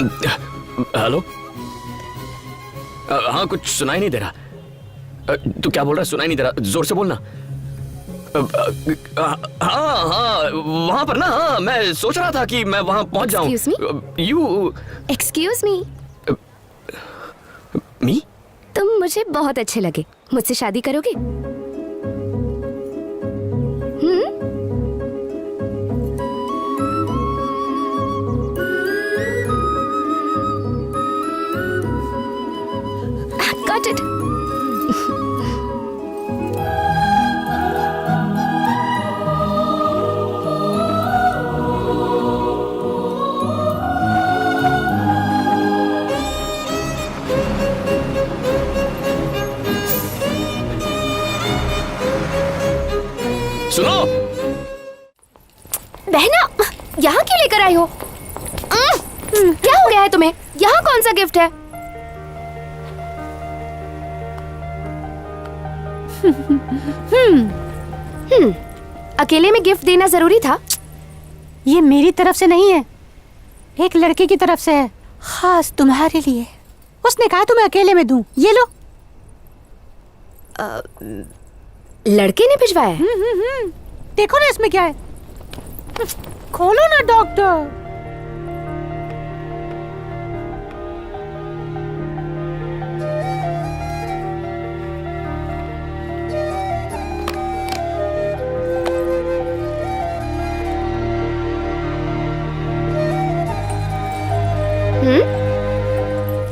Hello. हाँ, कुछ सुनाई नहीं दे रहा। तू क्या बोल रहा है? सुनाई नहीं दे रहा, जोर से बोलना। हाँ हाँ, वहां पर ना। हाँ, मैं सोच रहा था कि मैं वहां पहुंच जाऊं। Excuse me. मी? तुम मुझे बहुत अच्छे लगे। मुझसे शादी करोगे? Got it. सुनो बहना, यहाँ क्यों लेकर आई हो? क्या हो गया है तुम्हें? यहाँ कौन सा गिफ्ट है? अकेले में गिफ्ट देना जरूरी था? ये मेरी तरफ से नहीं है, एक लड़के की तरफ से है, खास तुम्हारे लिए। उसने कहा तुम्हें अकेले में दूं। ये लो। लड़के ने भिजवाया है? देखो ना इसमें क्या है। खोलो ना डॉक्टर।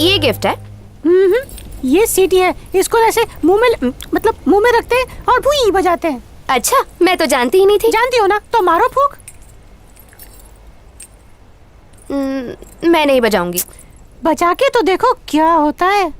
ये गिफ्ट है? ये सीटी है। इसको ऐसे मुंह में मतलब मुंह में रखते हैं और भूई बजाते हैं। अच्छा, मैं तो जानती ही नहीं थी। जानती हो ना, तो मारो फूंक। मैं नहीं बजाऊंगी। बजा के तो देखो क्या होता है।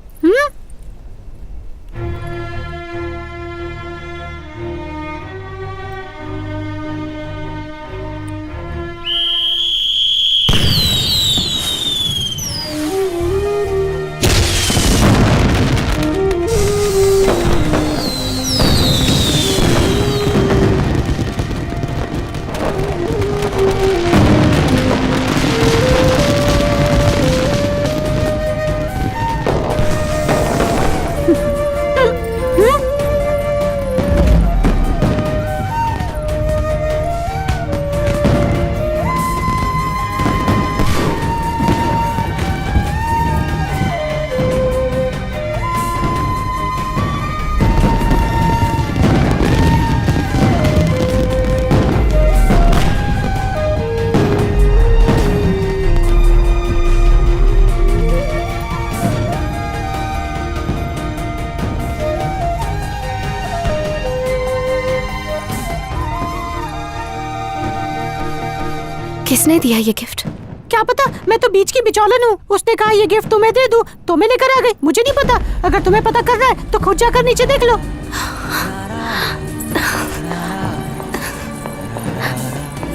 किसने दिया ये गिफ्ट? क्या पता, मैं तो बीच की बिचौलन हूँ। उसने कहा ये गिफ्ट तुम्हें दे दूँ तो मैं लेकर आ गई। मुझे नहीं पता। अगर तुम्हें पता करना है तो खुद जाकर नीचे देख लो।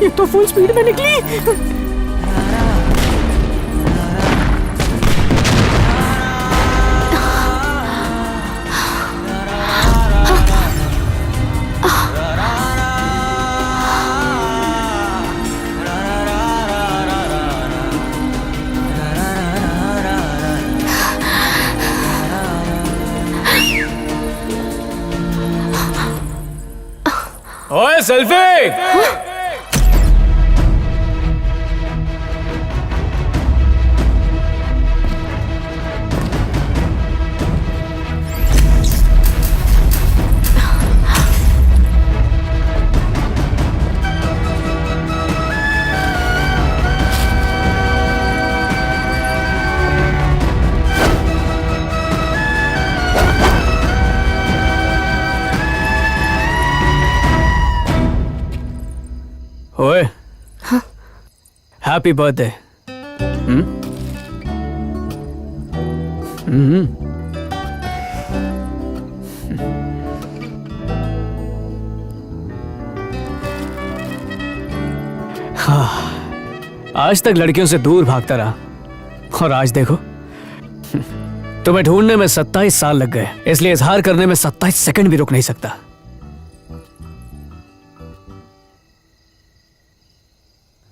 ये तो फुल स्पीड में निकली। ओए सेल्फी! ओए, हैप्पी बर्थडे। आज तक लड़कियों से दूर भागता रहा और आज देखो तुम्हें ढूंढने में 27 साल लग गए, इसलिए इजहार करने में 27 सेकंड भी रुक नहीं सकता।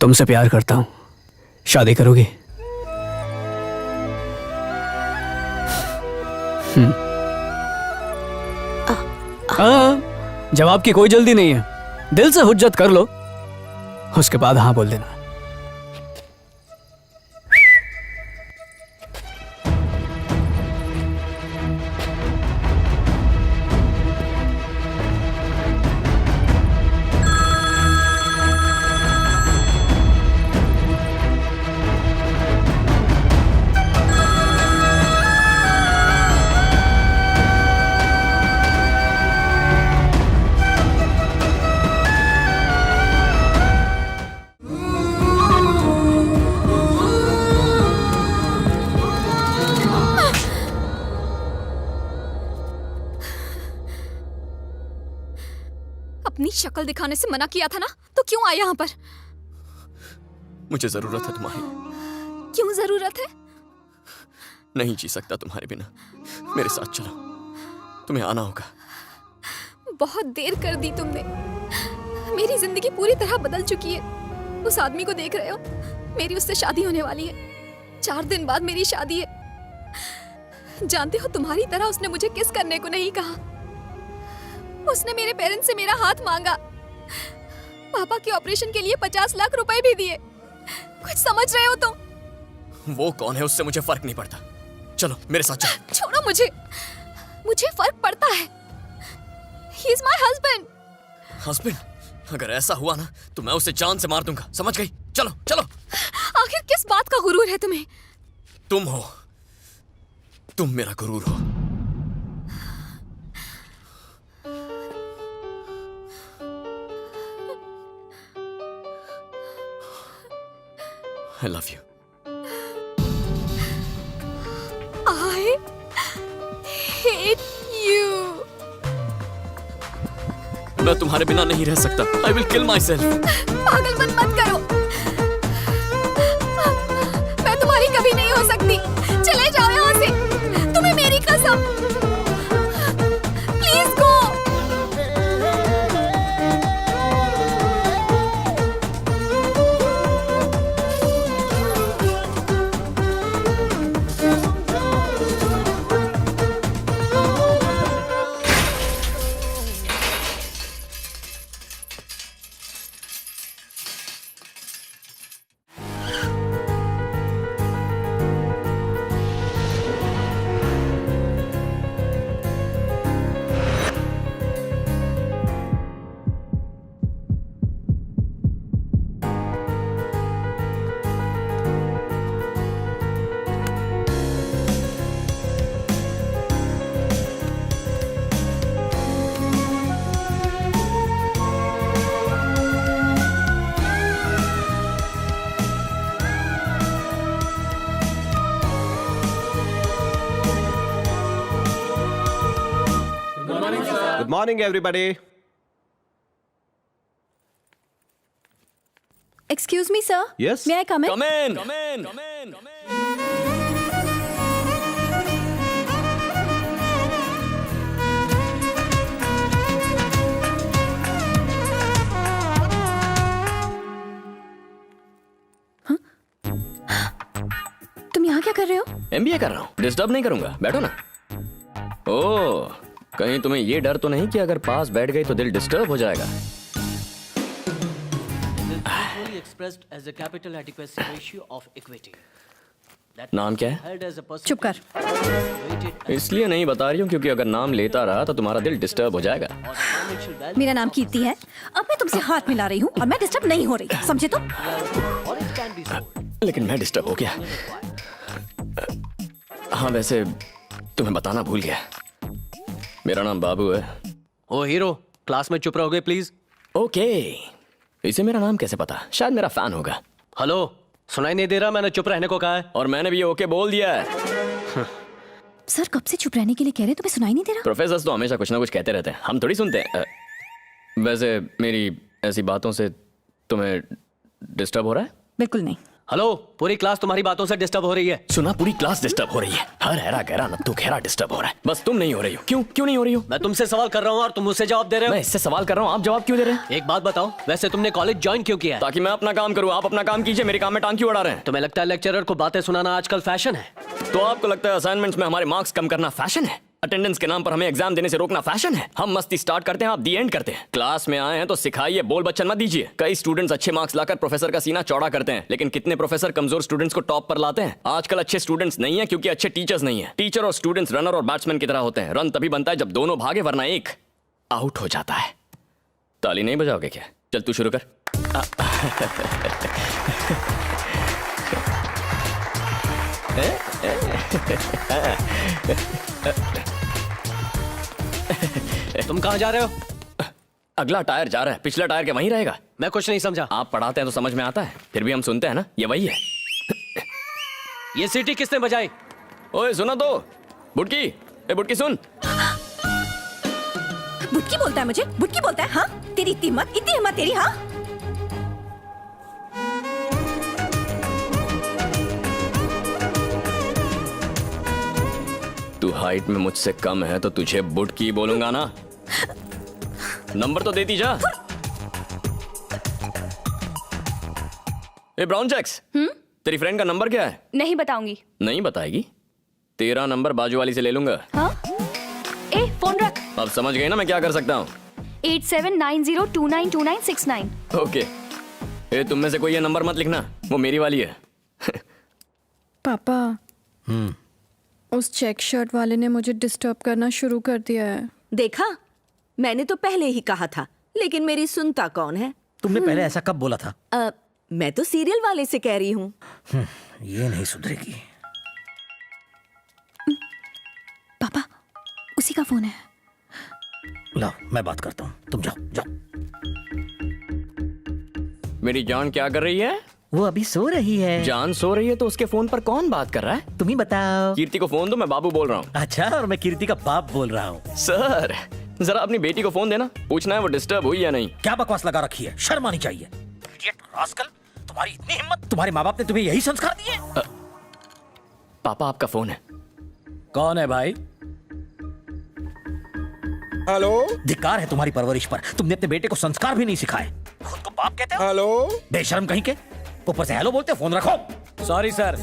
तुमसे प्यार करता हूं, शादी करोगी? हाँ, जवाब की कोई जल्दी नहीं है। दिल से हुज्जत कर लो, उसके बाद हाँ बोल देना। अपनी शक्ल दिखाने से मना किया था ना, तो क्यों आए यहाँ पर? मुझे जरूरत है तुम्हारी। क्यों जरूरत है? नहीं जी सकता तुम्हारे बिना। मेरे साथ चलो, तुम्हें आना होगा। बहुत देर कर दी तुमने। मेरी जिंदगी पूरी तरह बदल चुकी है। उस आदमी को देख रहे हो? मेरी उससे शादी होने वाली है। 4 दिन बाद मेरी शादी है। जानते हो, तुम्हारी तरह उसने मुझे किस करने को नहीं कहा। उसने मेरे पेरेंट्स से मेरा हाथ मांगा। पापा के ऑपरेशन के लिए 50 लाख रुपए भी दिए। कुछ समझ रहे हो तुम? वो कौन है उससे मुझे फर्क नहीं पड़ता। चलो मेरे साथ चलो। छोड़ो मुझे। मुझे फर्क पड़ता है। He is my husband. Husband? अगर ऐसा हुआ ना तो मैं उसे जान से मार दूंगा, समझ गई? चलो चलो। आखिर किस बात का गुरूर है तुम्हें? तुम हो, तुम मेरा गुरूर हो। I love you. I hate you. मैं तुम्हारे बिना नहीं रह सकता। I will kill myself. पागलपन मत करो। मैं तुम्हारी कभी नहीं हो सकती। चले जाओ यहाँ से। तुम्हें मेरी कसम। Please go. Good morning, everybody. Excuse me, sir. Yes? May I come in? Come in. Come in. Come in. Come in. तुम यहाँ क्या कर रहे हो? MBA कर रहा हूँ, डिस्टर्ब नहीं करूंगा, बैठो ना। ओह, कहीं तुम्हें ये डर तो नहीं कि अगर पास बैठ गई तो दिल डिस्टर्ब हो जाएगा? Usually expressed as a capital adequacy ratio of equity. That नाम क्या है? held as a percentage चुप कर। weighted इसलिए नहीं बता रही हूँ क्योंकि अगर नाम लेता रहा तो तुम्हारा दिल डिस्टर्ब हो जाएगा। or the financial value मेरा नाम कीर्ति है। अब मैं तुमसे हाथ मिला रही हूँ और मैं डिस्टर्ब नहीं हो रही, समझे तुम? or it can be sold. लेकिन मैं डिस्टर्ब हो गया। हाँ, वैसे तुम्हें बताना भूल गया, मेरा नाम बाबू है। ओ हीरो, क्लास में चुप रहोगे प्लीज। ओके, इसे मेरा नाम कैसे पता? शायद मेरा फैन होगा। हेलो, सुनाई नहीं दे रहा? मैंने चुप रहने को कहा है। और मैंने भी ओके बोल दिया है। सर कब से चुप रहने के लिए कह रहे हैं, तुम्हें सुनाई नहीं दे रहा? प्रोफेसर तो हमेशा कुछ ना कुछ कहते रहते हैं, हम थोड़ी सुनते हैं। वैसे मेरी ऐसी बातों से तुम्हें डिस्टर्ब हो रहा है? बिल्कुल नहीं। हेलो, पूरी क्लास तुम्हारी बातों से डिस्टर्ब हो रही है। सुना, पूरी क्लास डिस्टर्ब हो रही है। हर हैरा गहरा नत्थु घेरा डिस्टर्ब हो रहा है, बस तुम नहीं हो रही हो। क्यों नहीं हो रही हो? मैं तुमसे सवाल कर रहा हूँ और तुम मुझसे जवाब दे रहे मैं हो। इससे सवाल कर रहा हूँ, आप जवाब क्यों दे रहे हैं? एक बात बताओ, वैसे तुमने कॉलेज ज्वाइन क्यों किया है? ताकि मैं अपना काम करूँ, आप अपना काम कीजिए, मेरे काम में टांग क्यों अड़ा रहे हैं? तुम्हें लगता है लेक्चरर को बातें सुनाना आजकल फैशन है? तो आपको लगता है असाइनमेंट्स में हमारे मार्क्स कम करना फैशन है? अटेंडेंस के नाम पर हमें एग्जाम देने से रोकना फैशन है? हम मस्ती स्टार्ट करते हैं, आप दी एंड करते हैं। क्लास में आए हैं तो सिखाइए, बोल बच्चन मत दीजिए। कई स्टूडेंट्स अच्छे मार्क्स लाकर प्रोफेसर का सीना चौड़ा करते हैं, लेकिन कितने प्रोफेसर कमजोर स्टूडेंट्स को टॉप पर लाते हैं? आजकल अच्छे स्टूडेंट्स नहीं है क्योंकि अच्छे टीचर्स नहीं है। टीचर और स्टूडेंट्स रनर और बैट्समैन की तरह होते हैं। रन तभी बनता है जब दोनों भागे, वरना एक आउट हो जाता है। ताली नहीं बजाओगे क्या? चल तू शुरू कर। तुम कहाँ जा रहे हो? अगला टायर जा रहा है, पिछला टायर क्या वहीं रहेगा? मैं कुछ नहीं समझा। आप पढ़ाते हैं तो समझ में आता है, फिर भी हम सुनते हैं ना, ये वही है। ये सीटी किसने बजाई? ओए सुना तो, बुटकी, ए बुटकी सुन। बुटकी बोलता है मुझे? बुटकी बोलता है? हाँ, तेरी इतनी हिम्मत तेरी? हाँ, तू हाइट में मुझसे कम है तो तुझे बुटकी बोलूंगा ना। नंबर तो देती जा। ए ब्राउन चेक्स, तेरी फ्रेंड का नंबर क्या है? नहीं बताऊंगी। नहीं बताएगी? तेरा नंबर बाजू वाली से ले लूंगा। हाँ? ए फोन रख। अब समझ गई ना मैं क्या कर सकता हूँ? 8790292969। ओके। ए तुम में से कोई ये नंबर मत लिखना, वो मेरी वाली है। पापा, उस चेक शर्ट वाले ने मुझे डिस्टर्ब करना शुरू कर दिया है। देखा, मैंने तो पहले ही कहा था, लेकिन मेरी सुनता कौन है? तुमने पहले ऐसा कब बोला था? मैं तो सीरियल वाले से कह रही हूँ। ये नहीं सुधरेगी। पापा, उसी का फोन है। लाओ मैं बात करता हूँ, तुम जाओ जाओ। मेरी जान क्या कर रही है? वो अभी सो रही है। जान सो रही है तो उसके फोन पर कौन बात कर रहा है? तुम ही बताओ। कीर्ति को फोन दो, मैं बाबू बोल रहा हूँ। अच्छा, और मैं कीर्ति का बाप बोल रहा हूँ। सर जरा अपनी बेटी को फोन देना, पूछना है वो डिस्टर्ब हुई या नहीं। क्या बकवास लगा रखी है, शर्म आनी चाहिए। इडियट रास्कल, तुम्हारी इतनी हिम्मत, तुम्हारे माँ बाप ने तुम्हें यही संस्कार दिए? पापा आपका फोन है। कौन है भाई? हेलो धिक्कार है तुम्हारी परवरिश पर, तुमने अपने बेटे को संस्कार भी नहीं सिखाए। खुद को बाप कहते हो? हेलो बेशर्म कहीं के, ऊपर से हेलो बोलते हो। फोन रखो। Sorry sir.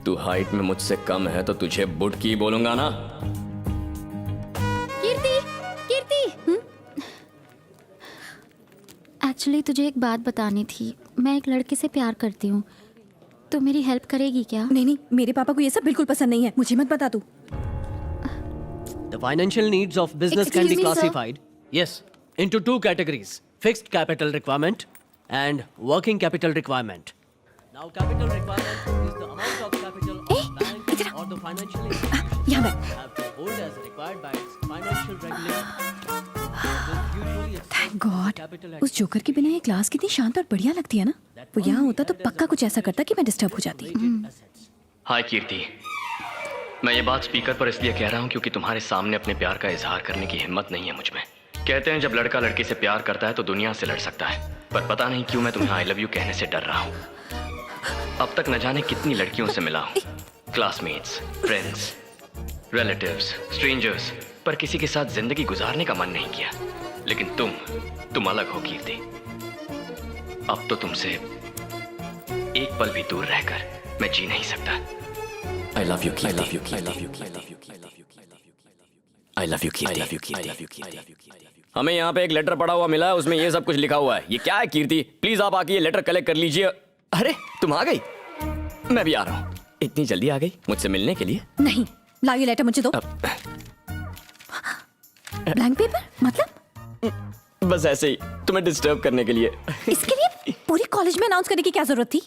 तू हाइट में मुझसे कम है तो तुझे बुटकी बोलूंगा ना। कीर्ति, कीर्ति। एक्चुअली तुझे एक बात बतानी थी। मैं एक लड़के से प्यार करती हूँ, तो मेरी हेल्प करेगी क्या? नहीं, मेरे पापा को ये सब बिल्कुल पसंद नहीं है। मुझे मत बता तू। The financial needs of business can be Excuse me, sir. classified, yes, into two categories: fixed capital requirement and working capital requirement. Now, capital requirement is the amount of capital a bank or the financial institution यहाँ बैठ। have to hold as required by its financial regulator. Thank God, उस joker के बिना ये class कितनी शांत और बढ़िया लगती है ना। वो यहाँ होता तो पक्का कुछ ऐसा करता कि मैं डिस्टर्ब हो जाती। हाय कीर्ति, मैं ये बात स्पीकर पर इसलिए कह रहा हूँ क्योंकि तुम्हारे सामने अपने प्यार का इजहार करने की हिम्मत नहीं है मुझ में। कहते हैं जब लड़का लड़की से प्यार करता है तो दुनिया से लड़ सकता है, पर पता नहीं क्यों मैं तुम्हें आई लव यू कहने से डर रहा हूँ। अब तक न जाने कितनी लड़कियों से मिला हूँ, क्लासमेट्स, फ्रेंड्स, रिलेटिव्स, स्ट्रेंजर्स, पर किसी के साथ जिंदगी गुजारने का मन नहीं किया। लेकिन तुम अलग हो कीर्ति। अब तो तुमसे एक पल भी दूर रहकर मैं जी नहीं सकता। I love you, Kirti. I love you, Kirti. I love you, Kirti. I love you, Kirti. I love you, Kirti. I love you, Kirti. हमें यहाँ पे एक लेटर पड़ा हुआ मिला है, उसमें ये सब कुछ लिखा हुआ है। ये क्या है कीर्ति? प्लीज आप आके ये लेटर कलेक्ट कर लीजिए। अरे तुम आ गई? मैं भी आ रहा हूँ। इतनी जल्दी आ गई मुझसे मिलने के लिए? नहीं, लाओ ये लेटर मुझे दो। ब्लैंक पेपर मतलब? बस ऐसे ही तुम्हें डिस्टर्ब करने के लिए। इसके लिए पूरी कॉलेज में अनाउंस करने की क्या जरूरत थी?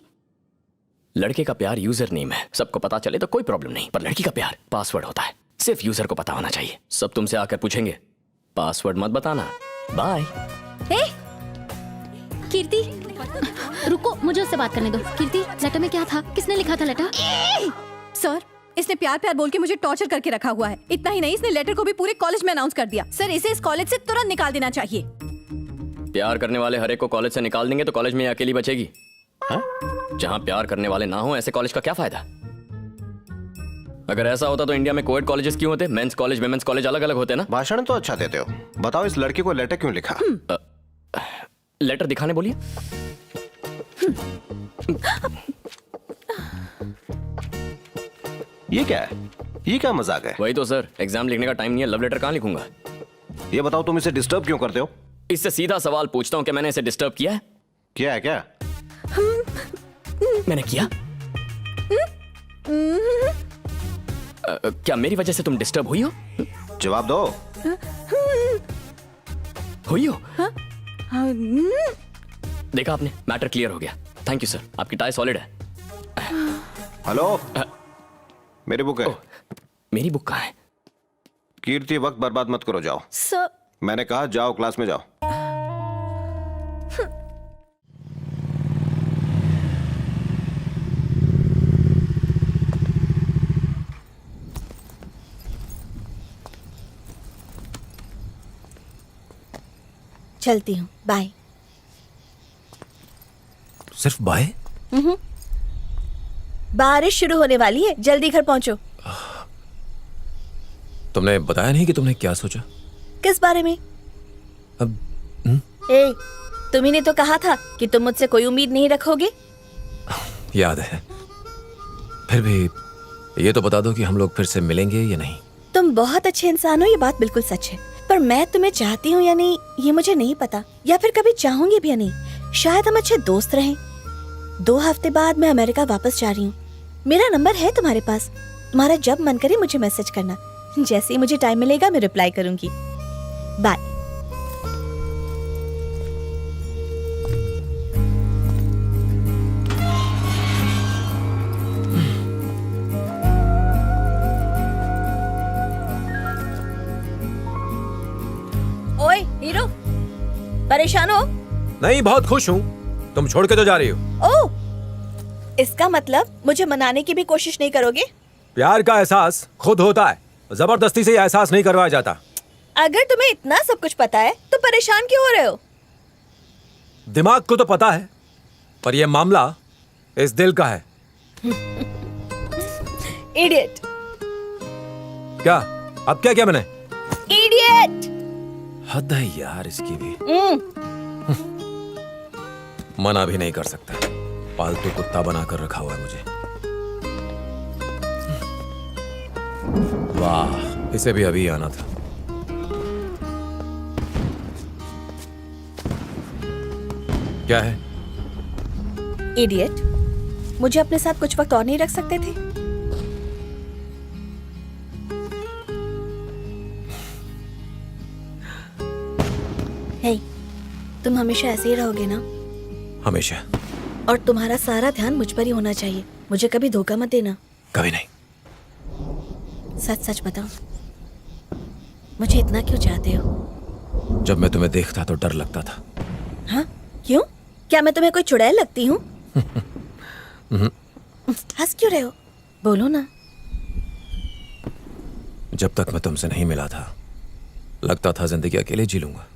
लड़के का प्यार यूजर नेम है, सबको पता चले तो कोई प्रॉब्लम नहीं, पर लड़की का प्यार पासवर्ड होता है, सिर्फ यूजर को पता होना चाहिए। सब तुमसे आकर पूछेंगे, पासवर्ड मत बताना। बाय। कीर्ति रुको, मुझे उससे बात करने दो। कीर्ति, लेटर में क्या था? किसने लिखा था लेटर? सर, इसने प्यार प्यार बोल के मुझे टॉर्चर करके रखा हुआ है। इतना ही नहीं, इसने लेटर को भी पूरे कॉलेज में अनाउंस कर दिया। सर, इसे इस कॉलेज से तुरंत निकाल देना चाहिए। प्यार करने वाले हर एक को कॉलेज से निकाल देंगे तो कॉलेज में ये अकेली बचेगी। हाँ? जहाँ प्यार करने वाले ना हो ऐसे कॉलेज का क्या फायदा? अगर ऐसा होता तो इंडिया में कोएड कॉलेजेस क्यों होते? मेंस कॉलेज विमेंस कॉलेज अलग अलग होते ना। भाषण तो अच्छा देते हो, बताओ इस लड़की को लेटर क्यों लिखा? लेटर दिखाने बोलिए। ये क्या है? ये क्या मजाक है? वही तो सर, एग्जाम लिखने का टाइम नहीं है, लव लेटर कहाँ लिखूंगा? ये बताओ तुम इसे डिस्टर्ब क्यों करते हो? इससे सीधा सवाल पूछता हूँ कि मैंने इसे डिस्टर्ब किया है? क्या है क्या? मैंने किया? क्या मेरी वजह से तुम डिस्टर्ब हुई हो? जवाब दो। हुई हो? देखा आपने, मैटर क्लियर हो गया। थैंक यू सर, आपकी टाई सॉलिड है। हेलो, मेरी बुक है। मेरी बुक कहाँ है? कीर्ति, वक्त बर्बाद मत करो, जाओ। सर मैंने कहा जाओ, क्लास में जाओ। चलती हूँ, बाय। सिर्फ बाय? बारिश शुरू होने वाली है, जल्दी घर पहुंचो। तुमने बताया नहीं कि तुमने क्या सोचा? किस बारे में? अब ए, तुम्ही ने तो कहा था कि तुम मुझसे कोई उम्मीद नहीं रखोगे। याद है। फिर भी ये तो बता दो कि हम लोग फिर से मिलेंगे या नहीं। तुम बहुत अच्छे इंसान हो, ये बात बिल्कुल सच है, पर मैं तुम्हें चाहती हूँ या नहीं ये मुझे नहीं पता, या फिर कभी चाहूंगी भी या नहीं। शायद हम अच्छे दोस्त रहें। 2 हफ्ते बाद मैं अमेरिका वापस जा रही हूँ। मेरा नंबर है तुम्हारे पास, तुम्हारा जब मन करे मुझे मैसेज करना। जैसे ही मुझे टाइम मिलेगा मैं रिप्लाई करूंगी। बाय। ओए हीरो, परेशान हो? नहीं, बहुत खुश हूँ। तुम छोड़ के तो जा रही हो। ओह, इसका मतलब मुझे मनाने की भी कोशिश नहीं करोगे? प्यार का एहसास खुद होता है, जबरदस्ती से एहसास नहीं करवाया जाता। अगर तुम्हें इतना सब कुछ पता है तो परेशान क्यों हो रहे हो? दिमाग को तो पता है, पर यह मामला इस दिल का है। इडियट। क्या? अब क्या किया मैंने? इडियट। हद है यार इसकी भी। मना भी नहीं कर सकता, पालतू कुत्ता बनाकर रखा हुआ है मुझे। वाह, इसे भी अभी आना था। क्या है? इडियट, मुझे अपने साथ कुछ वक्त और नहीं रख सकते थे? हे, तुम हमेशा ऐसे ही रहोगे ना? हमेशा। और तुम्हारा सारा ध्यान मुझ पर ही होना चाहिए। मुझे कभी धोखा मत देना। कभी नहीं। सच सच बताओ, मुझे इतना क्यों चाहते हो? जब मैं तुम्हें देखता तो डर लगता था। हाँ? क्यों? क्या मैं तुम्हें कोई चुड़ैल लगती हूँ? हंस क्यों रहे हो? बोलो ना। जब तक मैं तुमसे नहीं मिला था लगता था जिंदगी अकेले जी लूंगा,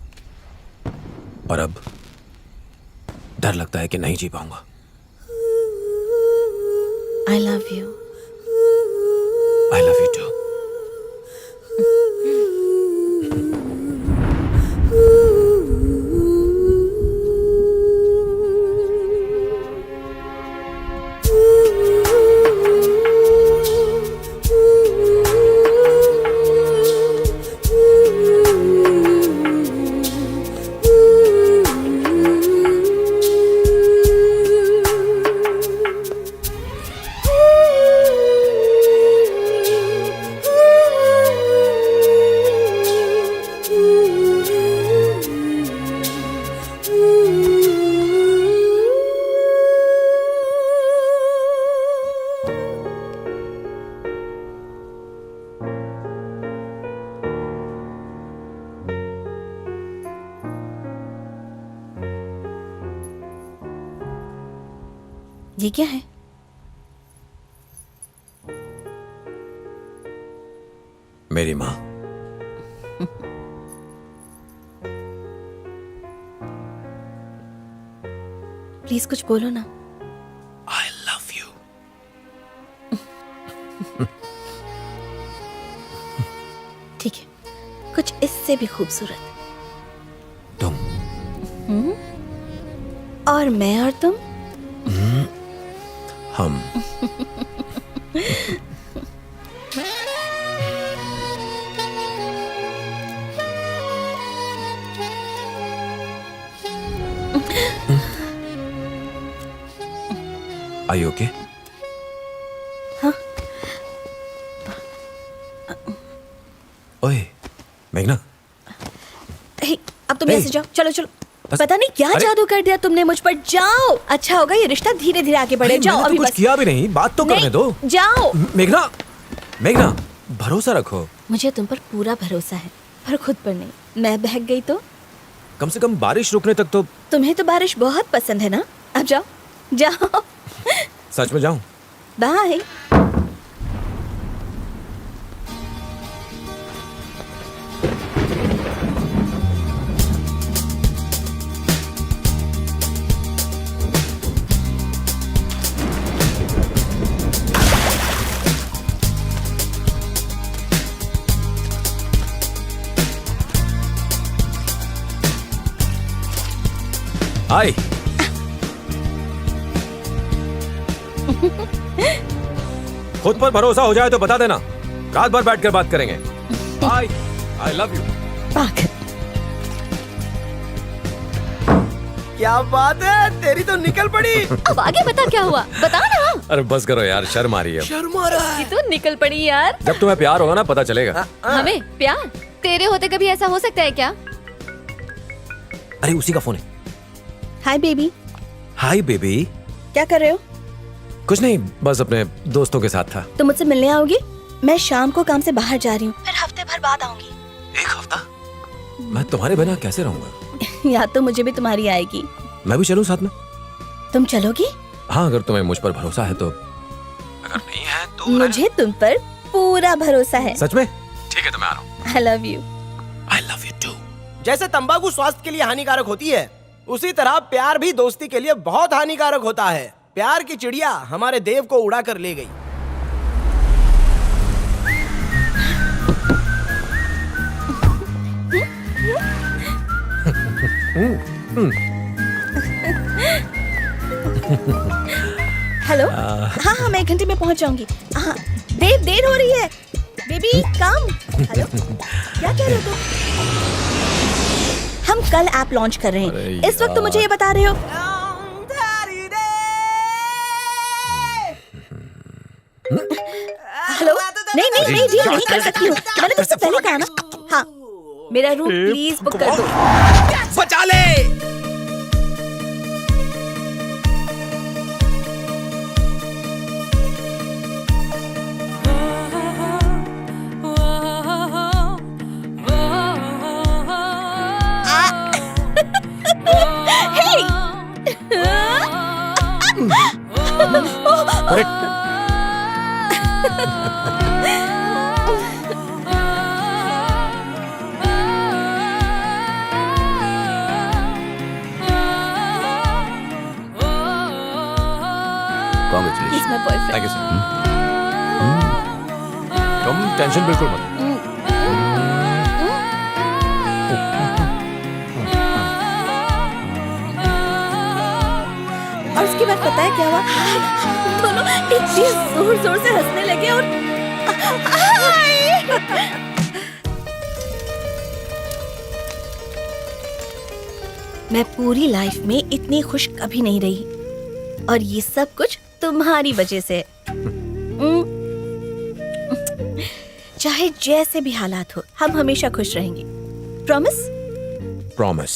और अब डर लगता है कि नहीं जी पाऊंगा। I love you. I love you too. ये क्या है? मेरी माँ। प्लीज कुछ बोलो ना। I love you. ठीक है, कुछ इससे भी खूबसूरत। तुम और मैं और तुम? हम Are you okay? ओए मेघना, हे, अब तुम हे। ऐसे जाओ, चलो चलो। बस- पता नहीं क्या अरे। जादू कर दिया तुमने मुझ पर। जाओ, अच्छा होगा ये रिश्ता धीरे धीरे आगे बढ़े। अरे, जाओ मैंने अभी तो कुछ बस। किया भी नहीं, बात तो करने नहीं, दो। जाओ। मेघना, मेघना, भरोसा रखो। मुझे तुम पर पूरा भरोसा है, पर खुद पर नहीं। मैं बहक गई तो? कम से कम बारिश रुकने तक तो। तुम्हें तो बारिश बहुत पसंद है ना? अब जाओ, जाओ। सच में जाऊं? बाय। हाय। खुद पर भरोसा हो जाए तो बता देना, रात भर बैठकर बात करेंगे। Bye, I love you. पागल। क्या बात है, तेरी तो निकल पड़ी। अब आगे बता क्या हुआ, बता ना। अरे बस करो यार, शर्म आ रही है। शर्म आ रहा है। तो निकल पड़ी यार। जब तुम्हें प्यार होगा ना पता चलेगा। हमें प्यार? तेरे होते कभी ऐसा हो सकता है क्या? अरे उसी का फोन है। Hi baby. Hi baby. क्या कर रहे हो? कुछ नहीं, बस अपने दोस्तों के साथ था। तुम मुझसे मिलने आओगे? मैं शाम को काम से बाहर जा रही हूँ, फिर हफ्ते भर बाद आऊंगी। एक हफ्ता? मैं तुम्हारे बिना कैसे रहूंगा? याद तो मुझे भी तुम्हारी आएगी। मैं भी चलूं साथ में? तुम चलोगी? हाँ, अगर तुम्हें मुझ पर भरोसा है तो। अगर नहीं है तो मुझे तुम पर पूरा भरोसा है। सच में? ठीक है तो मैं आ रहा हूँ। I love you. I love you too. जैसे तंबाकू स्वास्थ्य के लिए हानिकारक होती है, उसी तरह प्यार भी दोस्ती के लिए बहुत हानिकारक होता है। प्यार की चिड़िया हमारे देव को उड़ा कर ले गई। हेलो। हाँ हाँ, मैं 1 घंटे में पहुंच जाऊंगी। हाँ, देर हो रही है। बेबी कम। हेलो, क्या कह रहे हो तुम? हम कल ऐप लॉन्च कर रहे अरे हैं, इस वक्त तुम मुझे ये बता रहे हो? हेलो, नहीं नहीं, मैं डील नहीं कर सकती हूँ। मैंने तुझसे पहले कहा ना। हाँ, मेरा रूम प्लीज बुक कर दो। बचा ले। अरे He's my boyfriend. Thank you sir. तुम टेंशन बिल्कुल मत। और उसके बाद पता है क्या हुआ? दोनों इतनी जोर जोर से हंसने लगे और मैं पूरी लाइफ में इतनी खुश कभी नहीं रही, और ये सब कुछ तुम्हारी वजह से। चाहे जैसे भी हालात हो, हम हमेशा खुश रहेंगे। प्रॉमिस? प्रॉमिस।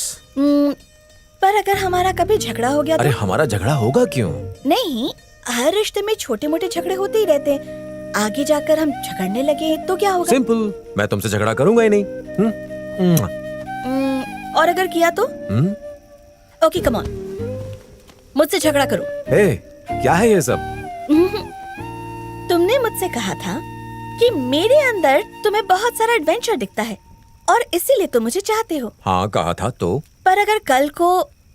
पर अगर हमारा कभी झगड़ा हो गया अरे तो? हमारा झगड़ा होगा क्यों? नहीं, हर रिश्ते में छोटे मोटे झगड़े होते ही रहते हैं। आगे जाकर हम झगड़ने लगे तो क्या होगा? सिंपल, मैं तुमसे झगड़ा करूंगा ही नहीं। और अगर किया तो? ओके कम ऑन, मुझसे झगड़ा करो। हे, क्या है ये सब? तुमने मुझसे कहा था कि मेरे अंदर तुम्हें बहुत सारा एडवेंचर दिखता है और इसीलिए तुम मुझे चाहते हो। हाँ कहा था तो। पर अगर कल को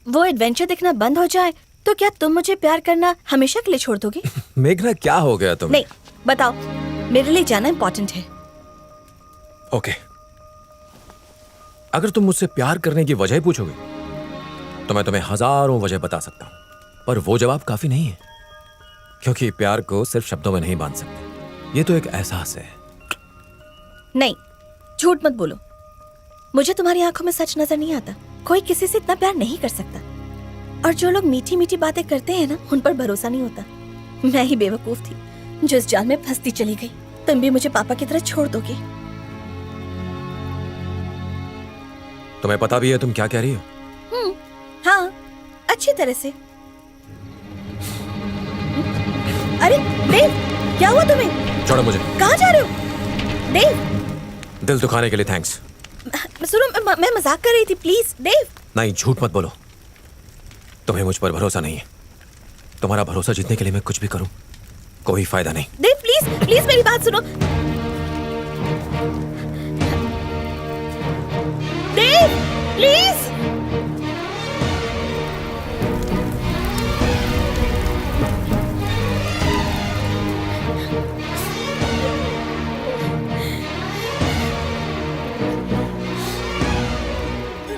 वो एडवेंचर दिखना बंद हो जाए तो क्या तुम मुझे प्यार करना हमेशा के लिए छोड़ दोगे? मेघना क्या हो गया तुम्हें? नहीं, बताओ, मेरे लिए जाना इम्पोर्टेंट है। ओके, अगर तुम मुझसे प्यार करने की वजह पूछोगे तो मैं तुम्हें हजारों वजह बता सकता हूं, पर वो जवाब काफी नहीं है, क्योंकि प्यार को सिर्फ शब्दों में नहीं बांध सकते। ये तो एक एहसास है। नहीं, झूठ मत बोलो। मुझे तुम्हारी आंखों में सच नजर नहीं आता। कोई किसी से इतना प्यार नहीं कर सकता। और जो लोग मीठी मीठी बातें करते हैं ना, उन पर भरोसा नहीं होता। मैं ही बेवकूफ थी जो इस जाल में फंसती चली गई। तुम भी मुझे पापा की तरह छोड़ दोगे? तुम्हें पता भी है तुम क्या कह रही हो? हाँ, अच्छी तरह से। अरे देव, क्या हुआ तुम्हें? छोड़ो मुझे। कहाँ जा रहे हो देव? दिल दुखाने के लिए थैंक्स। सुनो, मैं मजाक कर रही थी। प्लीज देव। नहीं, झूठ मत बोलो। तुम्हें मुझ पर भरोसा नहीं है। तुम्हारा भरोसा जीतने के लिए मैं कुछ भी करूं, कोई फायदा नहीं। देव प्लीज प्लीज मेरी बात सुनो। देव प्लीज।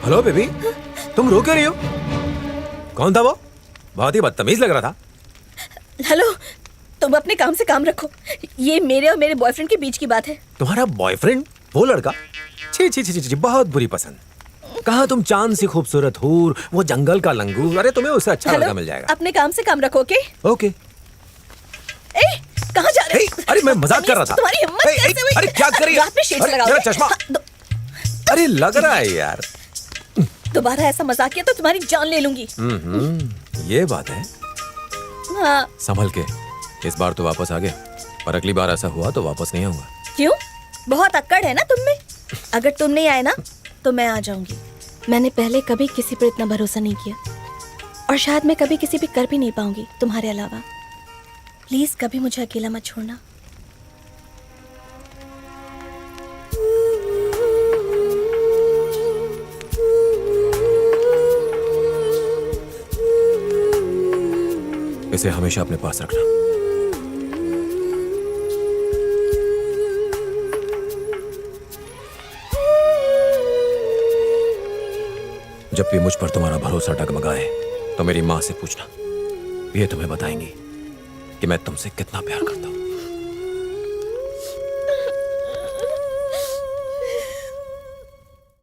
हेलो बेबी, तुम रो क्यों रही हो? कौन था वो? बहुत ही बदतमीज लग रहा था। हेलो, तुम अपने काम से काम रखो। ये मेरे और मेरे बॉयफ्रेंड के बीच की बात है। तुम्हारा बॉयफ्रेंड? वो लड़का? छी छी छी छी, बहुत बुरी पसंद। कहा तुम चांद सी खूबसूरत हूर, वो जंगल का लंगूर। अरे तुम्हें उससे अच्छा लड़का मिल जाएगा। अपने काम से काम रखो, ओके? ओके। ए, कहाँ जा रहे हो? अरे मैं मजाक कर रहा था। तुम्हारी हिम्मत कैसे हुई? अरे क्या कर रही है? रात में शेड्स अरे, लगाओगे? मेरा चश्मा। अरे लग रहा है यार। दोबारा ऐसा मजाक किया तो तुम्हारी जान ले लूंगी। ये बात है। हाँ। संभल के। इस बार तो वापस आ गया, पर अगली बार ऐसा हुआ तो वापस नहीं आऊंगा। क्यों? बहुत अक्कड़ है ना तुम में। अगर तुम नहीं आए ना तो मैं आ जाऊंगी। मैंने पहले कभी किसी पर इतना भरोसा नहीं किया, और शायद मैं कभी किसी पे कर भी नहीं पाऊंगी तुम्हारे अलावा। प्लीज कभी मुझे अकेला मत छोड़ना। इसे हमेशा अपने पास रखना। जब भी मुझ पर तुम्हारा भरोसा डगमगाए तो मेरी मां से पूछना। ये तुम्हें बताएंगी कि मैं तुमसे कितना प्यार करता हूं।